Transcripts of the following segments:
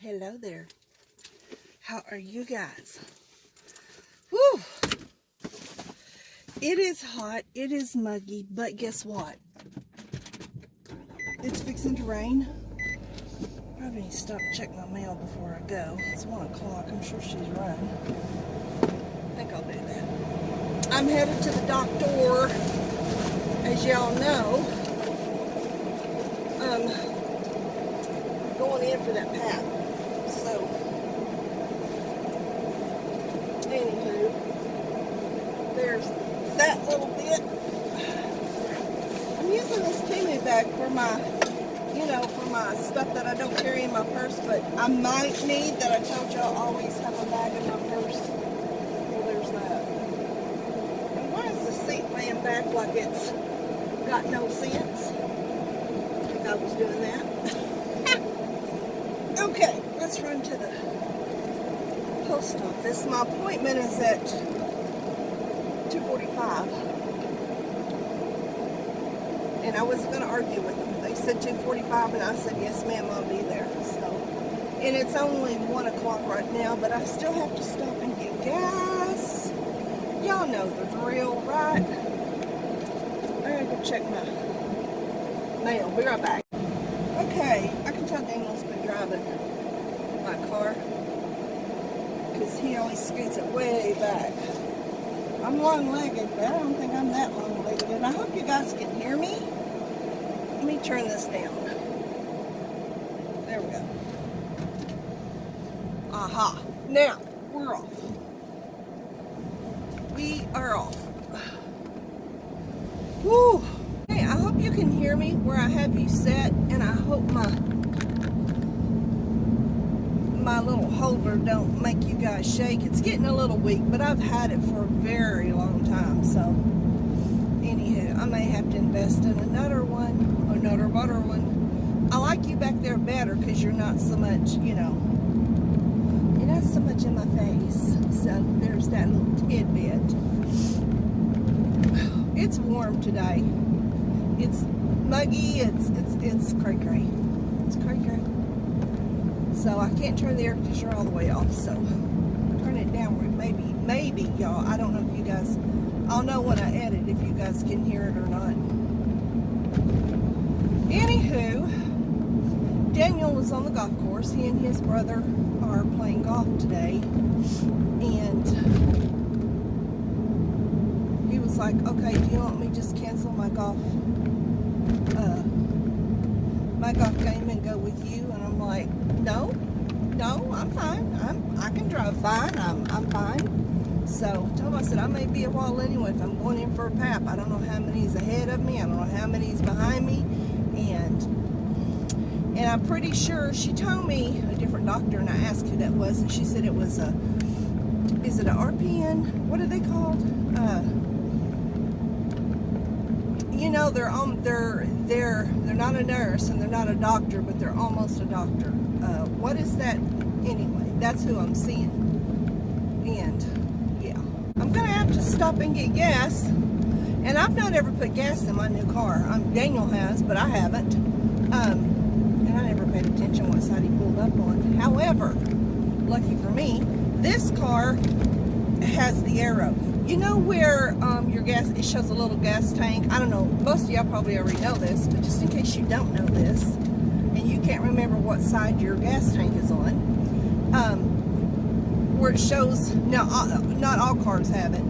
Hello there. How are you guys? Whew. It is hot, it is muggy, but guess what? It's fixing to rain. Probably need to stop and check my mail before I go. It's 1 o'clock. I'm sure she's run. I think I'll do that. I'm headed to the doctor, as y'all know. Going in for that pap. So, anywho, there's that little bit. I'm using this Timu bag for my, for my stuff that I don't carry in my purse, but I might need that. I told you I'll always have a bag in my purse. Well, there's that. And why is the seat laying back like it's got no sense? I think I was doing that. Okay, let's run to the post office. My appointment is at 2:45. And I wasn't going to argue with them. They said 2:45 and I said, yes ma'am, I'll be there. So, and it's only 1 o'clock right now, but I still have to stop and get gas. Y'all know the drill, right? I gotta go check my mail. Be right back. Okay, I can tell Daniel's been driving my car because he always scoots it way back. I'm long-legged, but I don't think I'm that long-legged, and I hope you guys can hear me. Let me turn this down. There we go. Aha. Now, we're off. We are off. Woo! Hey, I hope you can hear me where I have you set, and I hope my little holder don't make you guys shake. It's getting a little weak, but I've had it for a very long time, so anywho, I may have to invest in another one, another butter one. I like you back there better because you're not so much, you're not so much in my face, so there's that little tidbit. It's warm today. It's muggy, it's cray-cray. It's cray-cray. So I can't turn the air conditioner all the way off, so turn it downward. Maybe y'all, I don't know if you guys, I'll know when I edit if you guys can hear it or not. Anywho, Daniel was on the golf course. He and his brother are playing golf today, and he was like, okay, do you want me to just cancel my golf game and go with you? And I'm like, no, I'm fine. I can drive fine. I'm fine. So I told him, I said, I may be a while anyway if I'm going in for a pap. I don't know how many's ahead of me. I don't know how many's behind me. And I'm pretty sure she told me a different doctor, and I asked who that was, and she said it was is it a RPN? What are they called? They're not a nurse and they're not a doctor, but they're almost a doctor. What is that? Anyway, that's who I'm seeing. And yeah, I'm gonna have to stop and get gas. And I've not ever put gas in my new car. Daniel has, but I haven't. And I never paid attention what side he pulled up on. However, lucky for me, this car has the arrow. You know where your gas, it shows a little gas tank. I don't know, most of y'all probably already know this, but just in case you don't know this, and you can't remember what side your gas tank is on, where it shows, now not all cars have it,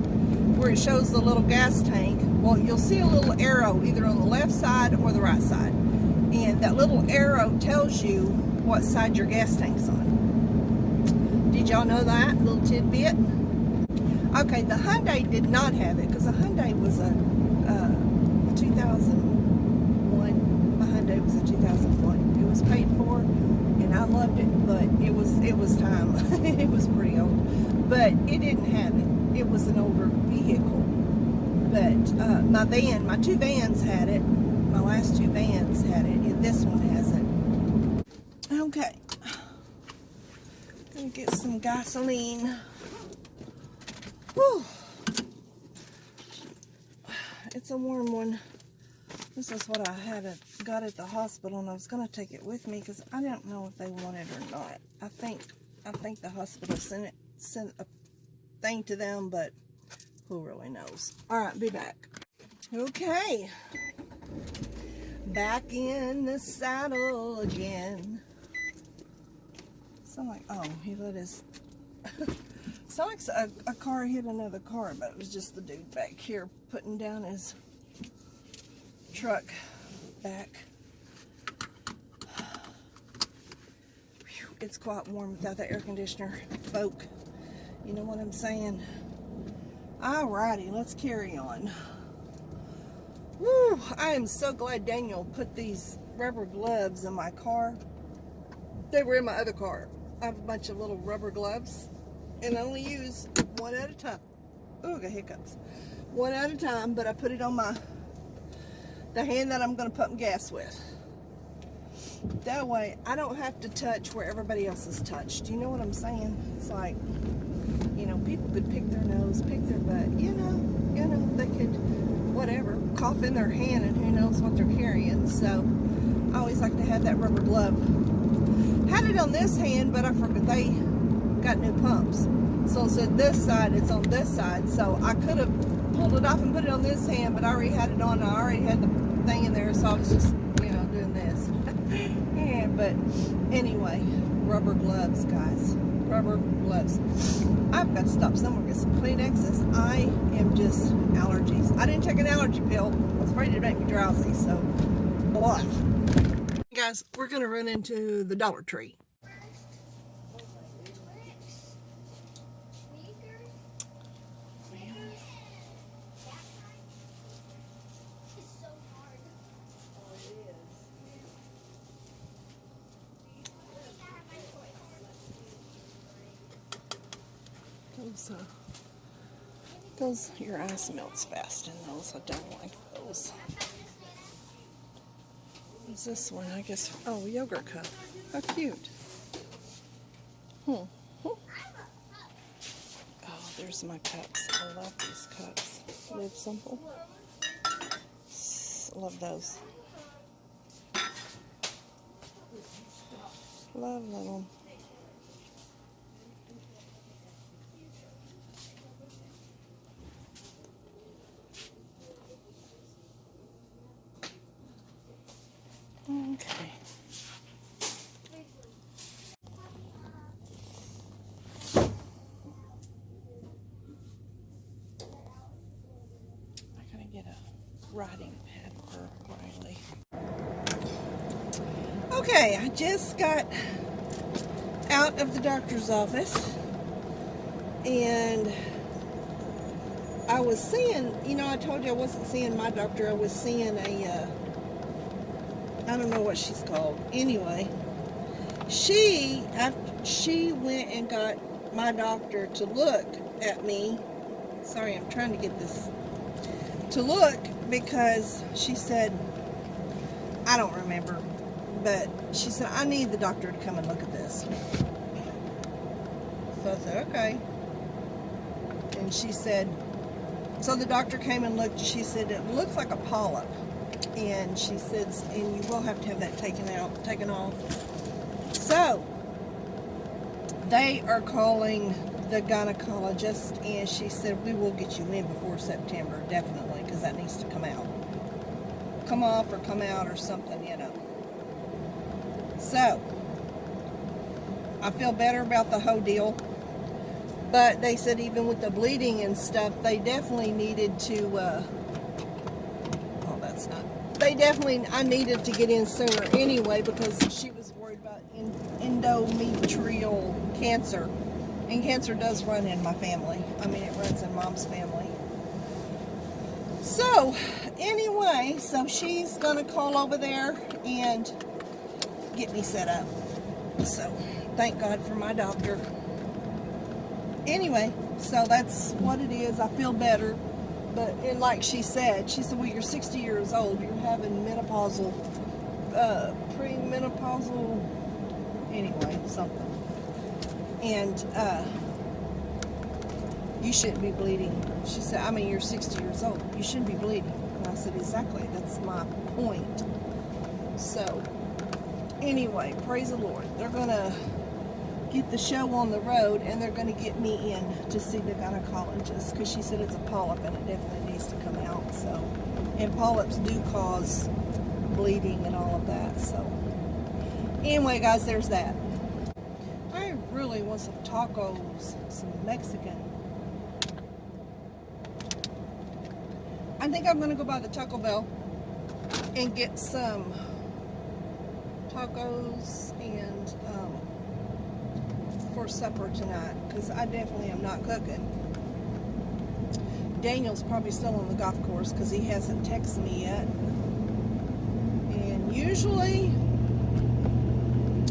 where it shows the little gas tank, well, you'll see a little arrow either on the left side or the right side. And that little arrow tells you what side your gas tank's on. Did y'all know that little tidbit? Okay, the Hyundai did not have it because the Hyundai was a 2001. My Hyundai was a 2001. It was paid for, and I loved it, but it was time. It was pretty old, but it didn't have it. It was an older vehicle. But my two vans had it. My last two vans had it, and this one hasn't. Okay, gonna get some gasoline. Whew. It's a warm one. This is what I got at the hospital, and I was going to take it with me because I don't know if they want it or not. I think the hospital sent a thing to them, but who really knows? All right, be back. Okay, back in the saddle again. Sound like, oh, he let his sounds like a car hit another car, but it was just the dude back here putting down his truck back. Whew, it's quite warm without the air conditioner, folk. You know what I'm saying? Alrighty, let's carry on. Woo! I am so glad Daniel put these rubber gloves in my car. They were in my other car. I have a bunch of little rubber gloves, and I only use one at a time. Ooh, I got hiccups. One at a time, but I put it on the hand that I'm going to pump gas with. That way, I don't have to touch where everybody else has touched. You know what I'm saying? It's like, you know, people could pick their nose, pick their butt. You know, they could, whatever, cough in their hand, and who knows what they're carrying. So, I always like to have that rubber glove. Had it on this hand, but I forgot they got new pumps. So instead this side, it's on this side. So I could have pulled it off and put it on this hand, but I already had it on. I already had the thing in there, so I was just, you know, doing this. Yeah, but anyway, rubber gloves, guys. Rubber gloves. I've got to stop somewhere, get some Kleenexes. I am just allergies. I didn't take an allergy pill. I was afraid it'd make me drowsy, so blah. Guys, we're going to run into the Dollar Tree. Those, your ice melts fast in those. I don't like those. What's this one? I guess, oh, yogurt cup. How cute. Oh, there's my cups. I love these cups. Live simple. Love those. Love them. Okay. I gotta get a writing pad for Riley. Okay, I just got out of the doctor's office, and I was seeing, you know, I told you I wasn't seeing my doctor. I was seeing a I don't know what she's called. Anyway, she went and got my doctor to look at me. Sorry, I'm trying to get this to look, because she said, I don't remember, but she said, I need the doctor to come and look at this. So I said, okay. And she said, so the doctor came and looked. She said, it looks like a polyp. And she says, and you will have to have that taken off. So they are calling the gynecologist, and she said, we will get you in before September, definitely, because that needs to come out. Come off or come out or something, you know. So I feel better about the whole deal. But they said even with the bleeding and stuff, they definitely needed to, I needed to get in sooner anyway, because she was worried about endometrial cancer. And cancer does run in my family. I mean, it runs in Mom's family. So, anyway, so she's going to call over there and get me set up. So, thank God for my doctor. Anyway, so that's what it is. I feel better. But, and like she said, well, you're 60 years old. You're having menopausal, premenopausal, anyway, something. And you shouldn't be bleeding. She said, I mean, you're 60 years old. You shouldn't be bleeding. And I said, exactly. That's my point. So, anyway, praise the Lord. They're going to get the show on the road, and they're going to get me in to see the gynecologist, because she said it's a polyp and it definitely needs to come out. So, and polyps do cause bleeding and all of that. So, anyway, guys, there's that. I really want some tacos, some Mexican. I think I'm going to go by the Taco Bell and get some tacos and for supper tonight, because I definitely am not cooking. Daniel's probably still on the golf course because he hasn't texted me yet. And usually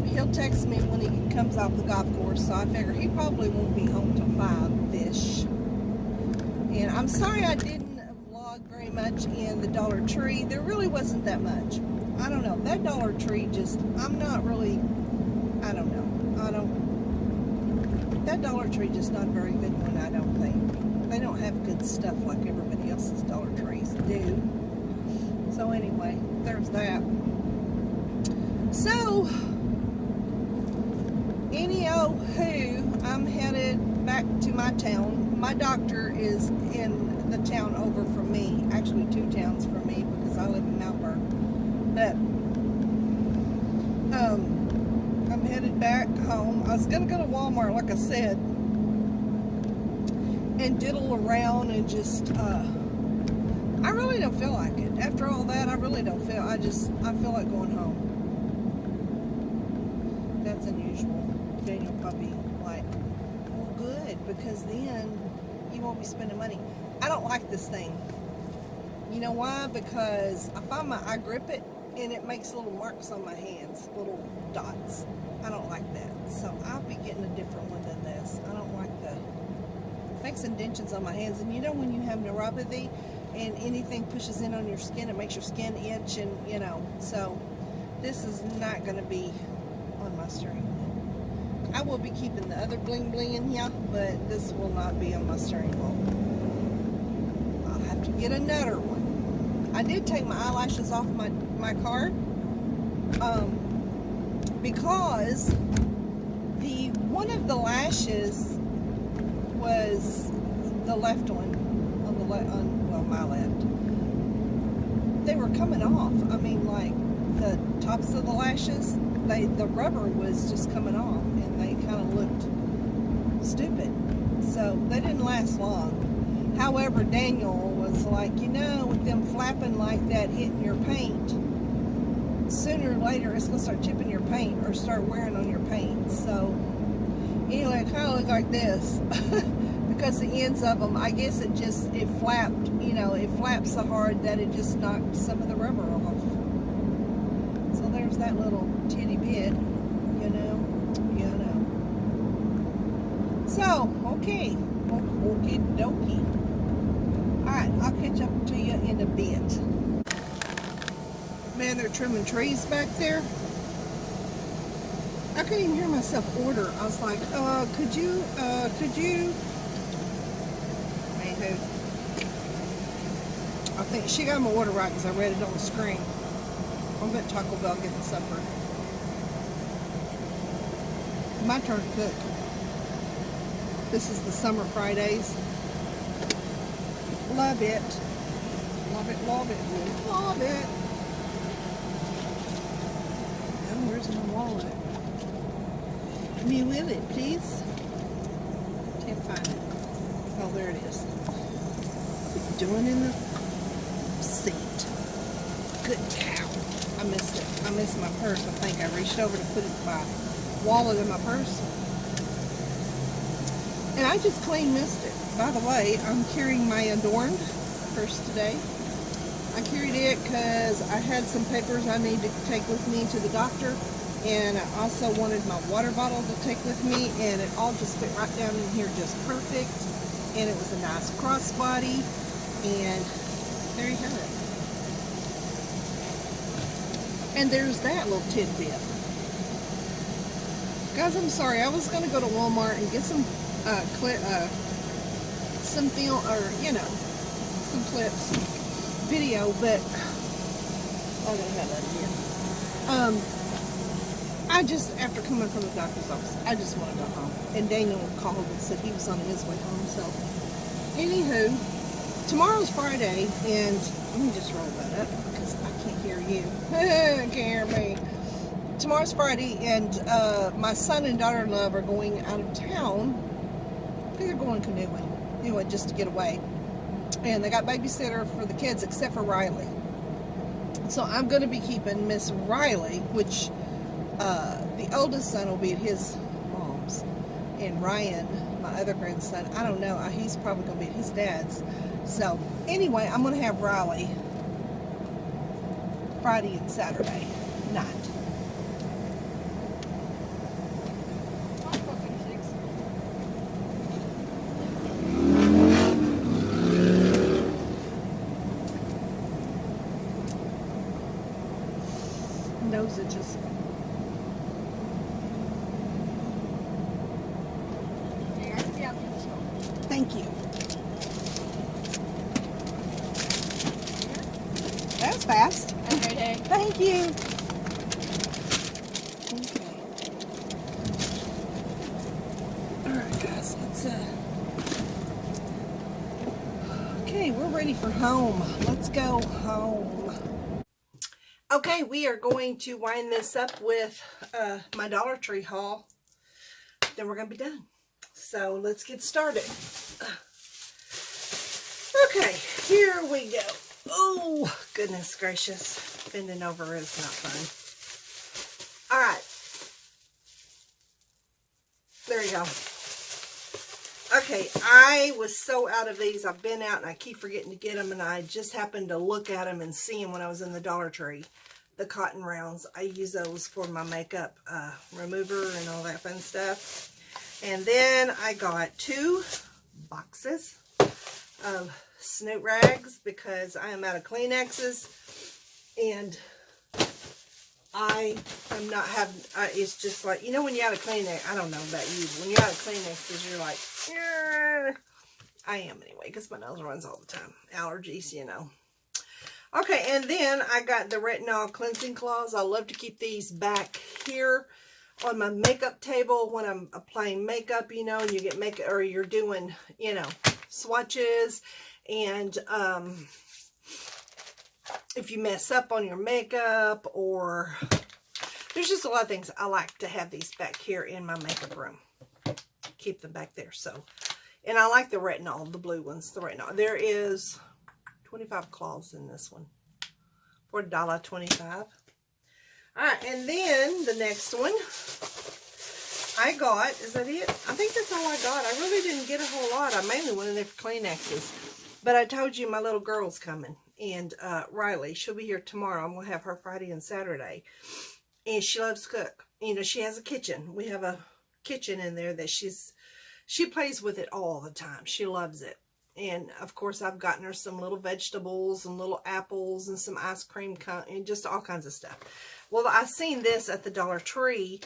he'll text me when he comes off the golf course, so I figure he probably won't be home till 5-ish. And I'm sorry I didn't vlog very much in the Dollar Tree. There really wasn't that much. I don't know. That Dollar Tree just, I'm not really, I don't know. That Dollar Tree just not a very good one, I don't think. They don't have good stuff like everybody else's Dollar Trees do. So anyway, there's that. So, anywho, I'm headed back to my town. My doctor is in the town over from me. Actually, 2 towns from me, because I live in Mount Berg. But, I'm headed back home. I was going to go to Walmart, like I said, and diddle around and just, I really don't feel like it. After all that, I really don't feel, I feel like going home. That's unusual. Daniel probably like, well, good, because then you won't be spending money. I don't like this thing. You know why? Because I grip it, and it makes little marks on my hands, little dots. I don't like that. So I'll be getting a different one than this. I don't like makes indentions on my hands. And you know when you have neuropathy and anything pushes in on your skin, it makes your skin itch, and you know. So this is not going to be on my steering wheel. I will be keeping the other bling bling in here, but this will not be on my steering wheel. I'll have to get another one. I did take my eyelashes off my car, because one of the lashes was the left one, on my left. They were coming off. I mean, like the tops of the lashes, the rubber was just coming off, and they kind of looked stupid. So they didn't last long. However, Daniel was like, you know, with them flapping like that, hitting your paint, sooner or later it's going to start chipping your paint or start wearing on your paint. So anyway, it kind of looked like this because the ends of them, I guess it flapped, you know, it flapped so hard that it just knocked some of the rubber off. So there's that little titty bit, you know. So, okay, okie dokie. Alright, I'll catch up to you in a bit. Man, they're trimming trees back there. I couldn't even hear myself order. I was like, could you, anywho. I think she got my order right because I read it on the screen. I'm at Taco Bell getting supper. My turn to cook. This is the Summer Fridays. Love it. Love it, love it, love it. And where's my wallet? Me with it, please. Can't find it. Oh, there it is. What are you doing in the seat? Good cow. I missed it. I missed my purse. I think I reached over to put my wallet in my purse. And I just clean missed it. By the way, I'm carrying my Adorned purse today. I carried it because I had some papers I need to take with me to the doctor. And I also wanted my water bottle to take with me, and it all just fit right down in here just perfect. And it was a nice crossbody, and there you have it. And there's that little tidbit. Guys, I'm sorry, I was going to go to Walmart and get some film, or you know, some clips, video, but I'm gonna have that here. I just, after coming from the doctor's office, I just want to go home. And Daniel called and said he was on his way home. So, anywho, tomorrow's Friday, and let me just roll that up because I can't hear you. Can't hear me. Tomorrow's Friday, and my son and daughter-in-law are going out of town. I think they're going canoeing, anyway, just to get away. And they got babysitter for the kids, except for Riley. So I'm going to be keeping Miss Riley, which the oldest son will be at his mom's, and Ryan, my other grandson, I don't know, he's probably going to be at his dad's. So anyway, I'm going to have Riley Friday and Saturday night. Nose itches. Thank you. That was fast. Okay. Thank you. Okay. Alright guys, let's okay, we're ready for home. Let's go home. Okay, we are going to wind this up with my Dollar Tree haul. Then we're going to be done. So let's get started. Okay, here we go. Oh, goodness gracious. Bending over is not fun. All right. There you go. Okay, I was so out of these. I've been out and I keep forgetting to get them, and I just happened to look at them and see them when I was in the Dollar Tree. The cotton rounds. I use those for my makeup remover and all that fun stuff. And then I got 2 boxes of Snoot rags because I am out of Kleenexes, and I am not having, it's just like, you know, when you're out of Kleenex, I don't know about you, when you're out of Kleenexes, you're like, I am anyway, because my nose runs all the time. Allergies, you know. Okay, and then I got the retinol cleansing cloths. I love to keep these back here on my makeup table when I'm applying makeup, you know, and you get makeup, or you're doing, you know, swatches, and if you mess up on your makeup, or there's just a lot of things. I like to have these back here in my makeup room. Keep them back there. So, and I like the retinol, the blue ones, the retinol. There is 25 cloths in this one for $1.25. Alright, and then the next one I got, is that it? I think that's all I got. I really didn't get a whole lot. I mainly went in there for Kleenexes. But I told you my little girl's coming. And Riley, she'll be here tomorrow. I'm going to have her Friday and Saturday. And she loves to cook. You know, she has a kitchen. We have a kitchen in there that she plays with it all the time. She loves it. And of course I've gotten her some little vegetables and little apples and some ice cream and just all kinds of stuff. Well, I seen this at the Dollar Tree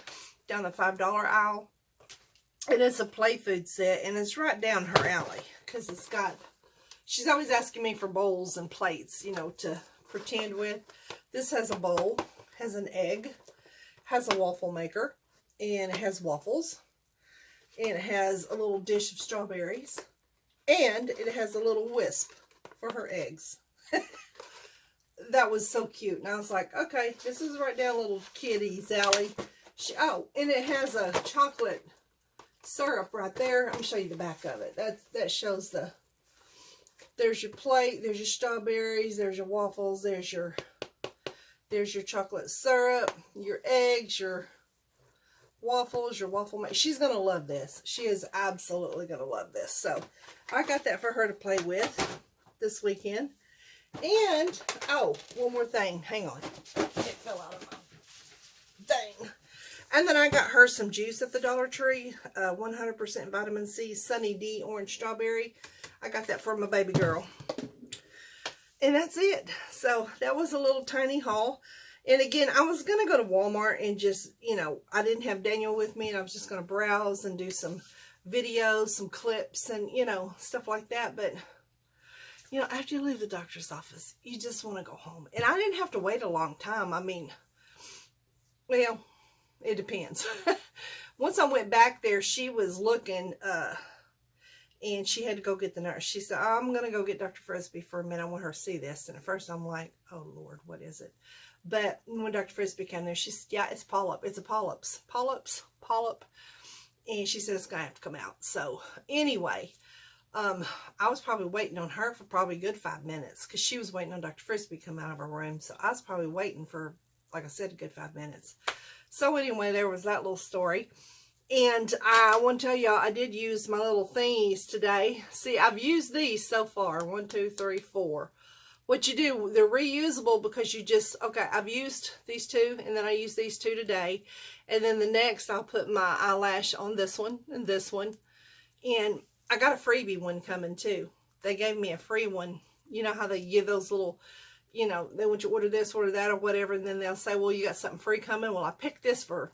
down the $5 aisle. And it's a play food set, and it's right down her alley because it's got, she's always asking me for bowls and plates, you know, to pretend with. This has a bowl, has an egg, has a waffle maker, and it has waffles, and it has a little dish of strawberries, and it has a little wisp for her eggs. That was so cute. And I was like, okay, this is right down little kittie's alley. Oh, and it has a chocolate syrup right there. Let me show you the back of it. That shows the, there's your plate, there's your strawberries, there's your waffles, there's your chocolate syrup, your eggs, your waffles, your waffle mix. She's going to love this. She is absolutely going to love this. So I got that for her to play with this weekend. And, oh, one more thing. Hang on. It fell out of my thing. And then I got her some juice at the Dollar Tree. 100% vitamin C, Sunny D, orange strawberry. I got that for my baby girl. And that's it. So that was a little tiny haul. And again, I was going to go to Walmart and just, you know, I didn't have Daniel with me, and I was just going to browse and do some videos, some clips, and, you know, stuff like that. But You know, after you leave the doctor's office, you just want to go home. And I didn't have to wait a long time. I mean, well, it depends. Once I went back there, she was looking, and she had to go get the nurse. She said, I'm going to go get Dr. Frisbee for a minute. I want her to see this. And at first I'm like, oh, Lord, what is it? But when Dr. Frisbee came there, she said, yeah, it's polyp. It's a polyp. And she said, it's going to have to come out. So anyway, I was probably waiting on her for probably a good 5 minutes because she was waiting on Dr. Frisbee to come out of her room. So I was probably waiting for, like I said, a good 5 minutes. So anyway, there was that little story. And I want to tell y'all, I did use my little thingies today. See, I've used these so far. 1, 2, 3, 4. What you do, they're reusable because you just, okay, I've used these 2, and then I use these 2 today. And then the next, I'll put my eyelash on this one and this one. And I got a freebie one coming too. They gave me a free one. You know how they give those little, you know, they want you to order this, order that, or whatever. And then they'll say, well, you got something free coming. Well, I picked this for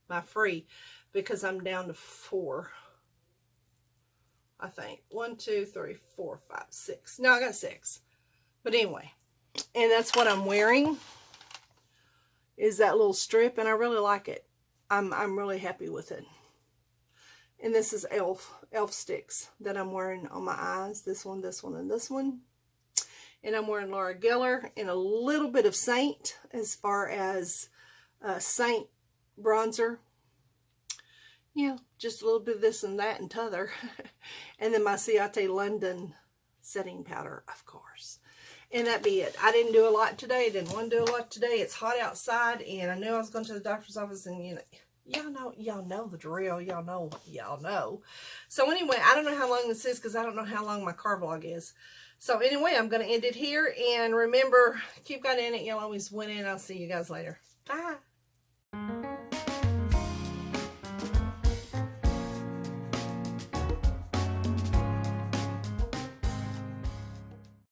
my free because I'm down to 4. I think 1, 2, 3, 4, 5, 6. No, I got 6. But anyway, and that's what I'm wearing is that little strip, and I really like it. I'm really happy with it. And this is elf sticks that I'm wearing on my eyes. This one, and this one. And I'm wearing Laura Geller and a little bit of Saint as far as Saint bronzer. Yeah, just a little bit of this and that and t'other. And then my Ciate London setting powder, of course. And that be it. I didn't do a lot today. Didn't want to do a lot today. It's hot outside, and I knew I was going to the doctor's office, and you know, y'all know the drill. Y'all know. So anyway, I don't know how long this is because I don't know how long my car vlog is. So anyway, I'm going to end it here. And remember, keep God in it. You'll always win it. I'll see you guys later. Bye.